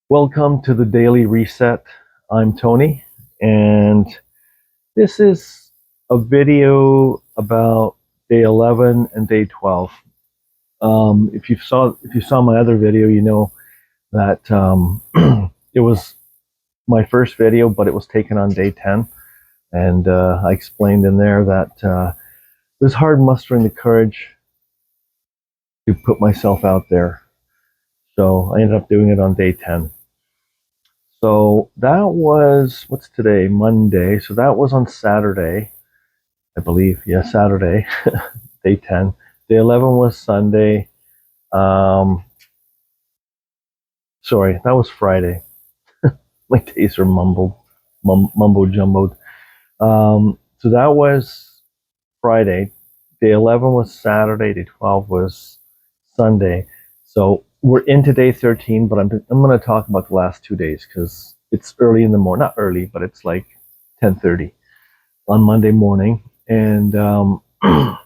Welcome to the Daily Reset. I'm Tony, and this is a video about day 11 and day 12. If you saw my other video, you know that it was my first video, but it was taken on day 10, and I explained in there that it was hard mustering the courage to put myself out there. So I ended up doing it on day 10. So that was, what's today? Monday. So that was on Saturday, I believe. Yeah, Saturday, day 10. Day 11 was Sunday. Um, Sorry, that was Friday. My days are mumbo jumbled. So that was Friday. Day 11 was Saturday. Day 12 was Sunday. So we're into day 13, but I'm going to talk about the last 2 days because it's early in the morning. Not early, but it's like 10:30 on Monday morning. And so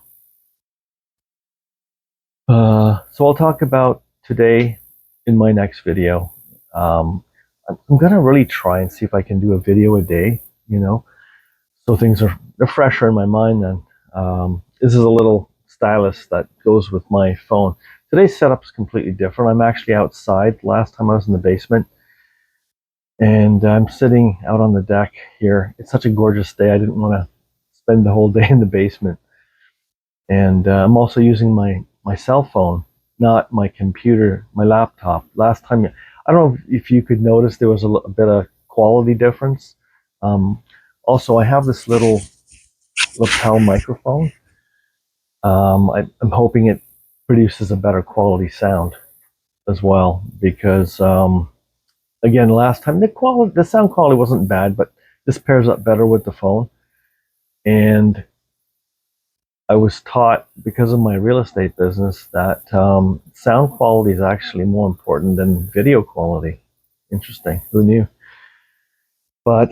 I'll talk about today in my next video. I'm going to really try and see if I can do a video a day, so they're fresher in my mind then. This is a little stylus that goes with my phone. Today's setup is completely different. I'm actually outside. Last time I was in the basement, and I'm sitting out on the deck here. It's such a gorgeous day. I didn't want to spend the whole day in the basement. And I'm also using my cell phone, not my computer, my laptop. Last time, I don't know if you could notice there was a bit of quality difference. Also, I have this little lapel microphone. I'm hoping it produces a better quality sound as well because again, last time the sound quality wasn't bad, but this pairs up better with the phone. And I was taught, because of my real estate business, that sound quality is actually more important than video quality. Interesting. Who knew? But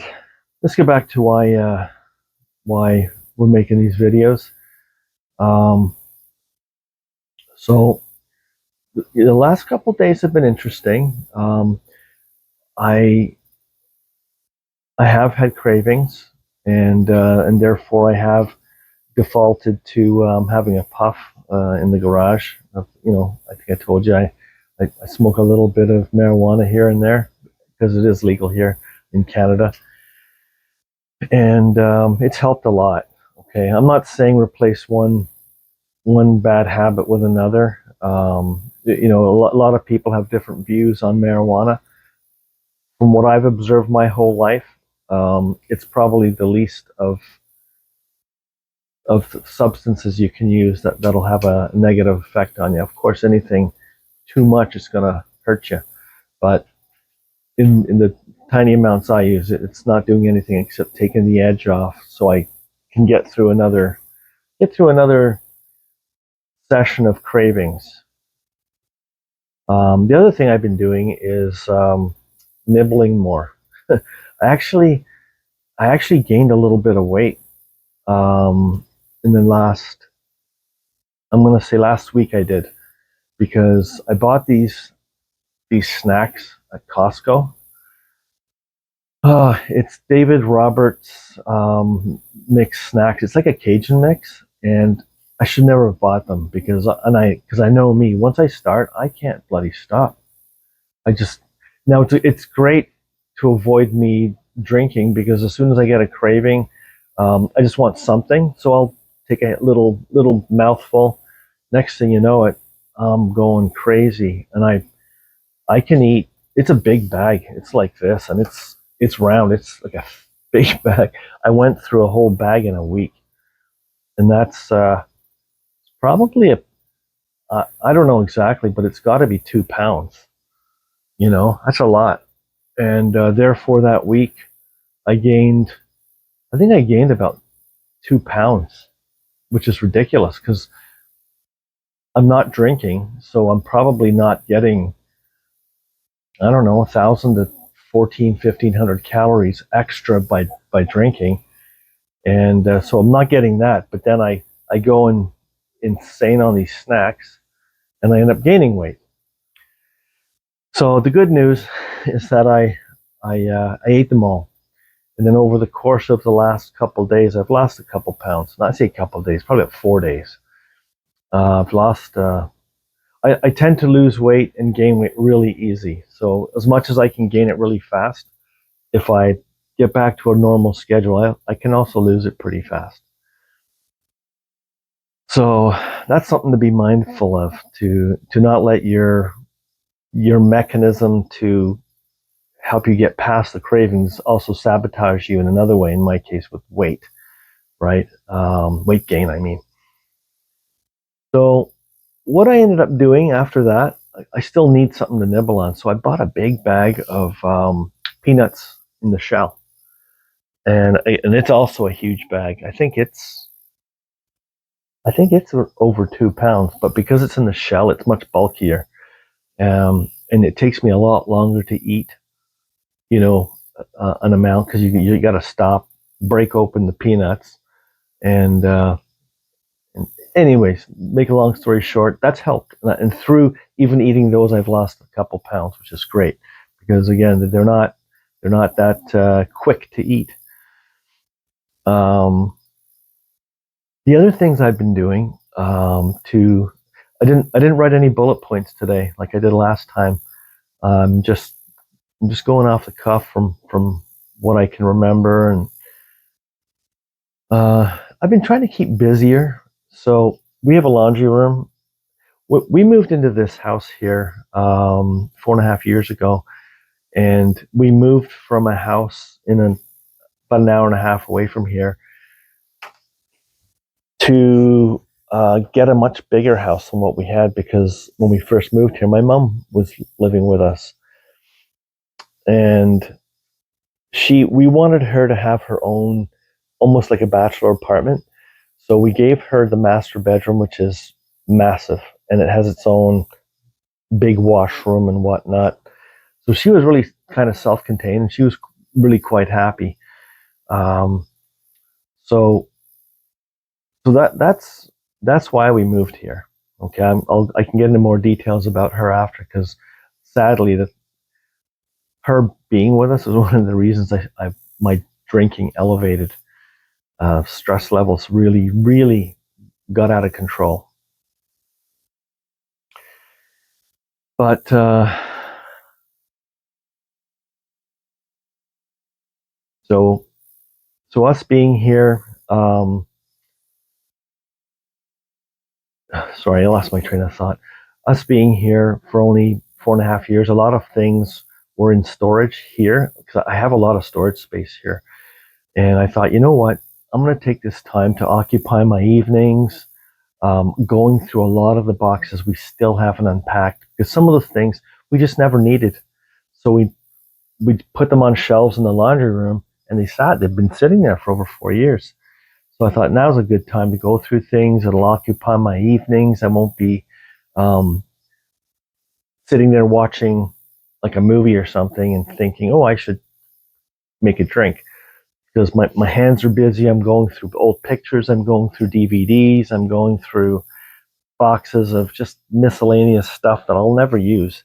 let's get back to why we're making these videos. Um, so the last couple of days have been interesting. I I have had cravings, and therefore I have defaulted to having a puff in the garage. I think I told you I smoke a little bit of marijuana here and there because it is legal here in Canada, and it's helped a lot. Okay, I'm not saying replace one bad habit with another. A lot of people have different views on marijuana. From what I've observed my whole life, it's probably the least of substances you can use that'll have a negative effect on you. Of course, anything too much is going to hurt you, but in the tiny amounts I use, it's not doing anything except taking the edge off, so I can get through another session of cravings. The other thing I've been doing is nibbling more. I actually I actually gained a little bit of weight in the I'm going to say last week I did, because I bought these snacks at Costco. It's David Roberts mixed snacks. It's like a Cajun mix, and I should never have bought them because I know me. Once I start, I can't bloody stop. I just Now it's great to avoid me drinking, because as soon as I get a craving, I just want something. So I'll take a little mouthful. Next thing you know, I'm going crazy, and I can eat. It's a big bag. It's like this, and it's round. It's like a big bag. I went through a whole bag in a week, and that's probably I don't know exactly, but it's got to be 2 pounds. That's a lot. And therefore, that week, I gained. I think I gained about 2 pounds, which is ridiculous because I'm not drinking, so I'm probably not getting, I don't know, 1,000 to 1,500 calories extra by drinking, and so I'm not getting that. But then I go insane on these snacks, and I end up gaining weight. So the good news is that I ate them all. And then over the course of the last couple of days, I've lost a couple pounds. Not say a couple of days, probably about 4 days. I've lost. I tend to lose weight and gain weight really easy. So as much as I can gain it really fast, if I get back to a normal schedule, I can also lose it pretty fast. So that's something to be mindful of, to not let your mechanism to help you get past the cravings also sabotage you in another way. In my case, with weight, right? Weight gain, I mean. So what I ended up doing after that, I still need something to nibble on. So I bought a big bag of peanuts in the shell, and it's also a huge bag. I think it's over 2 pounds, but because it's in the shell, it's much bulkier, and it takes me a lot longer to eat. You know, an amount, because you got to stop, break open the peanuts, and anyways, make a long story short, that's helped. And through even eating those, I've lost a couple pounds, which is great, because again, they're not that quick to eat. The other things I've been doing, to I didn't write any bullet points today like I did last time. Um, just I'm just going off the cuff from what I can remember, and I've been trying to keep busier. So we have a laundry room. We moved into this house here 4.5 years ago, and we moved from a house about an hour and a half away from here to get a much bigger house than what we had, because when we first moved here, my mom was living with us, and we wanted her to have her own, almost like a bachelor apartment. So we gave her the master bedroom, which is massive, and it has its own big washroom and whatnot. So she was really kind of self-contained, and she was really quite happy. Um, so so that's why we moved here. Okay, I can get into more details about her after, because sadly, that her being with us is one of the reasons my drinking elevated. Stress levels really got out of control. But so so us being here, sorry, I lost my train of thought. Us being here for only 4.5 years, a lot of things were in storage here, because I have a lot of storage space here. And I thought, you know what? I'm going to take this time to occupy my evenings, going through a lot of the boxes we still haven't unpacked, because some of the things we just never needed. So we put them on shelves in the laundry room, and they've been sitting there for over 4 years. So I thought now's a good time to go through things. It'll occupy my evenings. I won't be um, sitting there watching like a movie or something and thinking, oh, I should make a drink, because my hands are busy. I'm going through old pictures. I'm going through DVDs. I'm going through boxes of just miscellaneous stuff that I'll never use.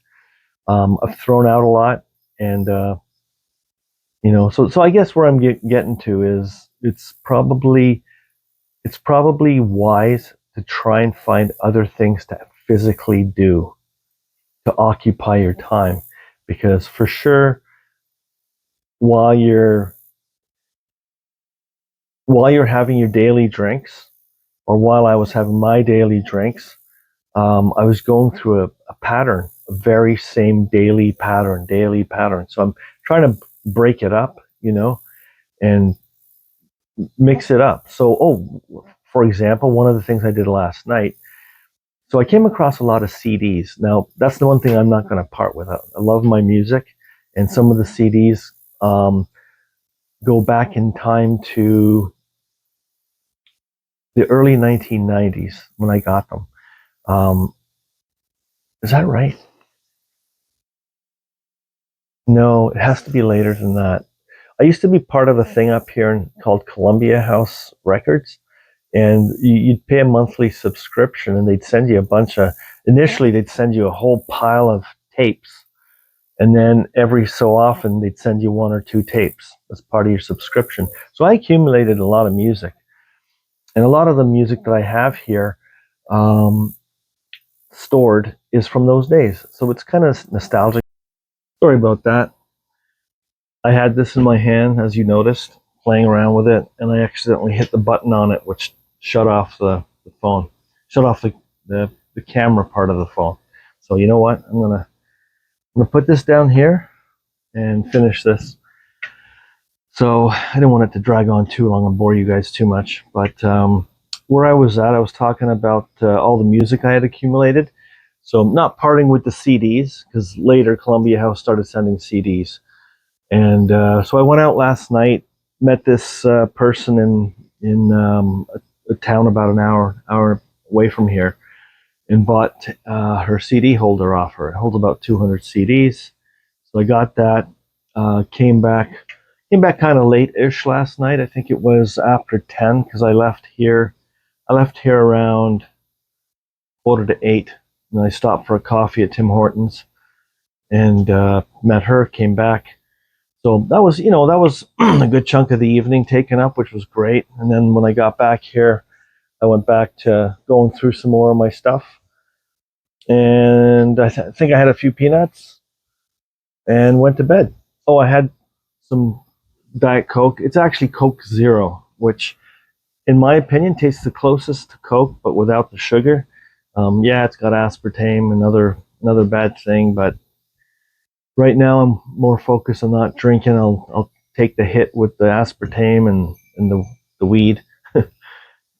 I've thrown out a lot, and so I guess where I'm getting to is it's probably wise to try and find other things to physically do to occupy your time, because for sure, while you're while you're having your daily drinks, or while I was having my daily drinks, I was going through a pattern, a very same daily pattern. So I'm trying to break it up, and mix it up. So, for example, one of the things I did last night. So I came across a lot of CDs. Now, that's the one thing I'm not going to part with. I love my music, and some of the CDs um, go back in time to the early 1990s when I got them. Um, is that right? No, it has to be later than that. I used to be part of a thing up here called Columbia House Records, and you'd pay a monthly subscription, and they'd send you a bunch of. Initially, they'd send you a whole pile of tapes, And then every so often they'd send you 1 or 2 tapes as part of your subscription. So I accumulated a lot of music, and a lot of the music that I have here stored is from those days. So it's kind of nostalgic. Sorry about that. I had this in my hand, as you noticed, playing around with it, and I accidentally hit the button on it, which shut off the phone, shut off the camera part of the phone. So you know what? I'm gonna put this down here and finish this. So I didn't want it to drag on too long and bore you guys too much. But where I was at, I was talking about all the music I had accumulated. So I'm not parting with the CDs, because later Columbia House started sending CDs. And so I went out last night, met this person in a town about an hour away from here, and bought her CD holder off her. It holds about 200 CDs. So I got that. Came back kind of late-ish last night. I think it was after 10, because I left here around 7:45, and I stopped for a coffee at Tim Hortons and met her. Came back. So that was a good chunk of the evening taken up, which was great. And then when I got back here, I went back to going through some more of my stuff, and I think I had a few peanuts and went to bed. Oh, I had some Diet Coke. It's actually Coke Zero, which, in my opinion, tastes the closest to Coke, but without the sugar. Yeah, it's got aspartame, another bad thing, but right now I'm more focused on not drinking. I'll take the hit with the aspartame and the weed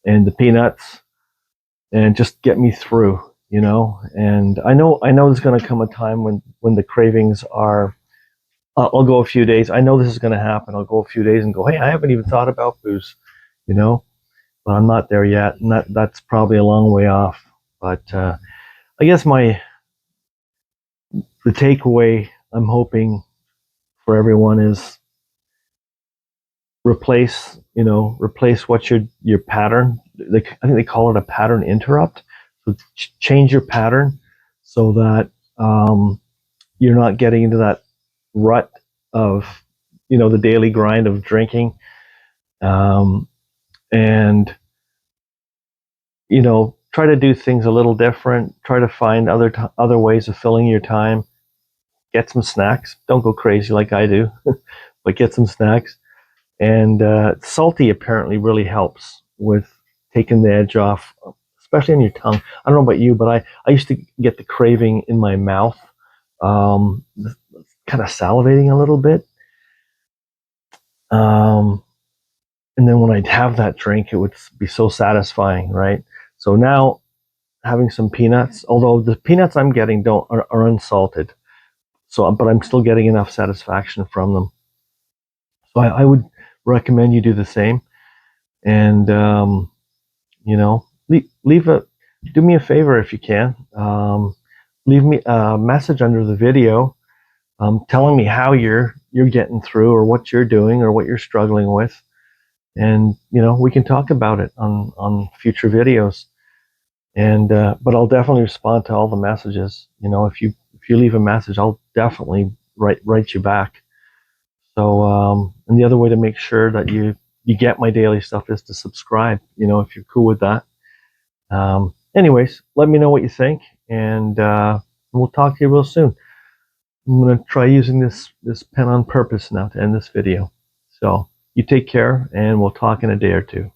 and the peanuts, and just get me through, And I know there's going to come a time when the cravings are. I'll go a few days. I know this is going to happen. I'll go a few days and go, hey, I haven't even thought about booze, but I'm not there yet, and that's probably a long way off. But I guess the takeaway I'm hoping for everyone is replace what's your pattern. I think they call it a pattern interrupt. So change your pattern so that you're not getting into that rut of the daily grind of drinking, and try to do things a little different. Try to find other ways of filling your time. Get some snacks. Don't go crazy like I do, but get some snacks. And salty apparently really helps with taking the edge off, especially on your tongue. I don't know about you, but I used to get the craving in my mouth, kind of salivating a little bit. And then when I'd have that drink, it would be so satisfying, right? So now having some peanuts, although the peanuts I'm getting are unsalted, but I'm still getting enough satisfaction from them. So I would recommend you do the same. And do me a favor if you can. Leave me a message under the video, telling me how you're getting through, or what you're doing, or what you're struggling with, and we can talk about it on future videos. And but I'll definitely respond to all the messages. If you leave a message, I'll definitely write you back. So and the other way to make sure that you get my daily stuff is to subscribe. If you're cool with that. Anyways, let me know what you think, and we'll talk to you real soon. I'm going to try using this pen on purpose now to end this video. So you take care, and we'll talk in a day or two.